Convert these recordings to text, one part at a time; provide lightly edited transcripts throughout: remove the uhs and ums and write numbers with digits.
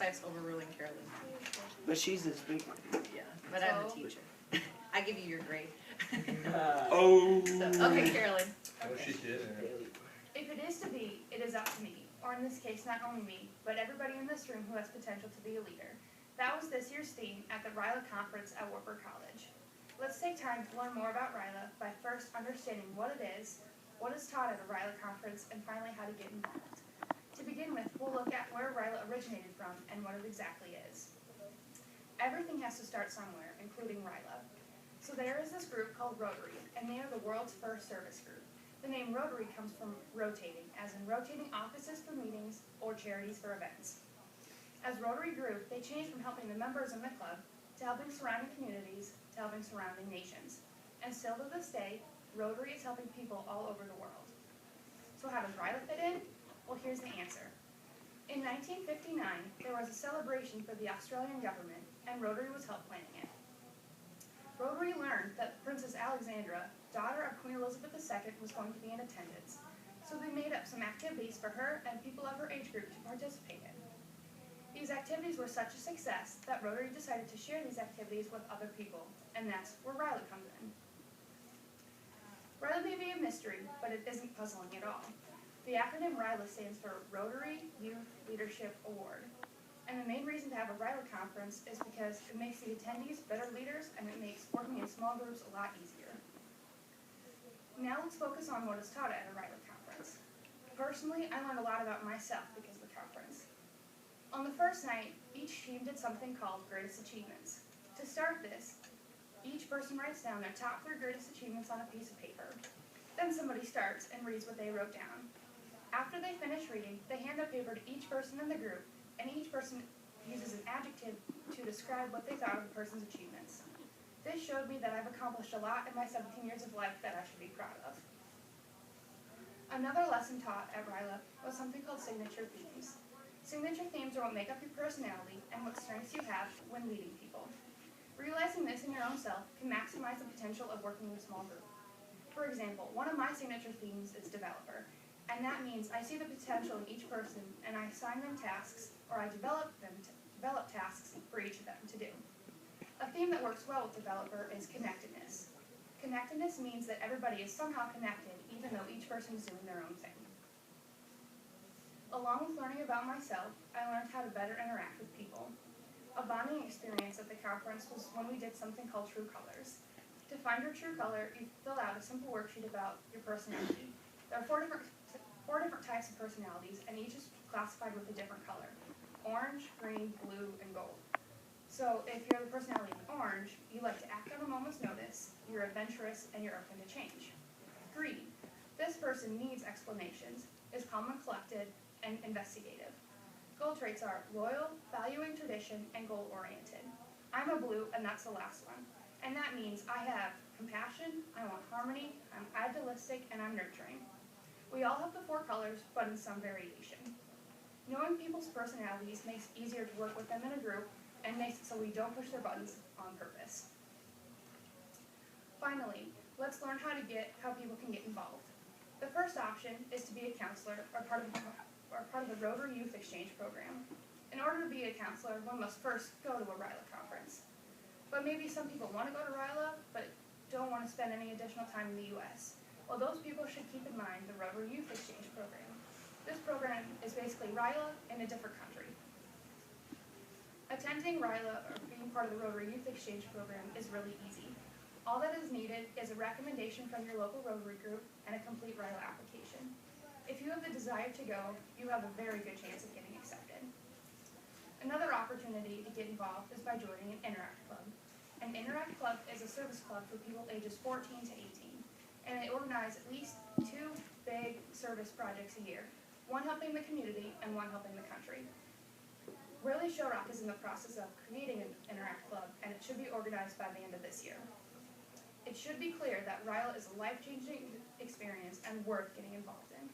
Forsyth's overruling Carolyn. But she's this big one. Yeah, but I'm the teacher. I give you your grade. Oh. So, okay, Carolyn. Oh, she did. If it is to be, it is up to me, or in this case, not only me, but everybody in this room who has potential to be a leader. That was this year's theme at the RYLA conference at Wartburg College. Let's take time to learn more about RYLA by first understanding what it is taught at a RYLA conference, and finally how to get involved. To begin with, we'll look at where RYLA originated from and what it exactly is. Everything has to start somewhere, including RYLA. So there is this group called Rotary, and they are the world's first service group. The name Rotary comes from rotating, as in rotating offices for meetings or charities for events. As Rotary grew, they changed from helping the members in the club to helping surrounding communities to helping surrounding nations. And still to this day, Rotary is helping people all over the world. So how does RYLA fit in? Well, here's the answer. In 1959, there was a celebration for the Australian government, and Rotary was help planning it. Rotary learned that Princess Alexandra, daughter of Queen Elizabeth II, was going to be in attendance, so they made up some activities for her and people of her age group to participate in. These activities were such a success that Rotary decided to share these activities with other people, and that's where RYLA comes in. RYLA may be a mystery, but it isn't puzzling at all. The acronym RYLA stands for Rotary Youth Leadership Award. And the main reason to have a RYLA conference is because it makes the attendees better leaders and it makes working in small groups a lot easier. Now let's focus on what is taught at a RYLA conference. Personally, I learned a lot about myself because of the conference. On the first night, each team did something called Greatest Achievements. To start this, each person writes down their top 3 greatest achievements on a piece of paper. Then somebody starts and reads what they wrote down. After they finish reading, they hand the paper to each person in the group, and each person uses an adjective to describe what they thought of the person's achievements. This showed me that I've accomplished a lot in my 17 years of life that I should be proud of. Another lesson taught at RYLA was something called signature themes. Signature themes are what make up your personality and what strengths you have when leading people. Realizing this in your own self can maximize the potential of working in a small group. For example, one of my signature themes is developer, and that means I see the potential in each person and I assign them tasks, or I develop tasks for each of them to do. A theme that works well with developer is connectedness. Connectedness means that everybody is somehow connected, even though each person is doing their own thing. Along with learning about myself, I learned how to better interact with people. A bonding experience at the conference was when we did something called True Colors. To find your true color, you fill out a simple worksheet about your personality. There are four different types of personalities, and each is classified with a different color: orange, green, blue, and gold. So if you're the personality in orange, you like to act on a moment's notice, you're adventurous, and you're open to change. Green. This person needs explanations, is calm and collected, and investigative. Goal traits are loyal, valuing tradition, and goal-oriented. I'm a blue, and that's the last one. And that means I have compassion, I want harmony, I'm idealistic, and I'm nurturing. We all have the 4 colors, but in some variation. Knowing people's personalities makes it easier to work with them in a group and makes it so we don't push their buttons on purpose. Finally, let's learn how people can get involved. The first option is to be a counselor or part of the Rotary Youth Exchange Program. In order to be a counselor, one must first go to a RYLA conference. But maybe some people want to go to RYLA, but don't want to spend any additional time in the U.S. Well, those people should keep in mind the Rotary Youth Exchange Program. This program is basically RYLA in a different country. Attending RYLA or being part of the Rotary Youth Exchange Program is really easy. All that is needed is a recommendation from your local Rotary group and a complete RYLA application. If you have the desire to go, you have a very good chance of getting accepted. Another opportunity to get involved is by joining an Interact Club. An Interact Club is a service club for people ages 14 to 18, and they organize at least 2 big service projects a year, one helping the community and one helping the country. Really Showrock is in the process of creating an Interact Club, and it should be organized by the end of this year. It should be clear that RYLA is a life-changing experience and worth getting involved in.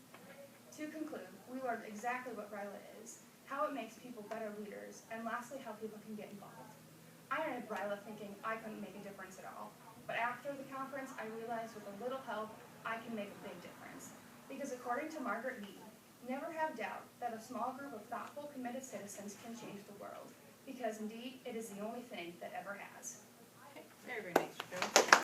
To conclude, we learned exactly what RYLA is, how it makes people better leaders, and lastly, how people can get involved. I entered RYLA thinking I couldn't make a difference at all, but after the conference, I realized with a little help, I can make a big difference. Because according to Margaret Mead, Never have doubt that a small group of thoughtful, committed citizens can change the world, because indeed it is the only thing that ever has.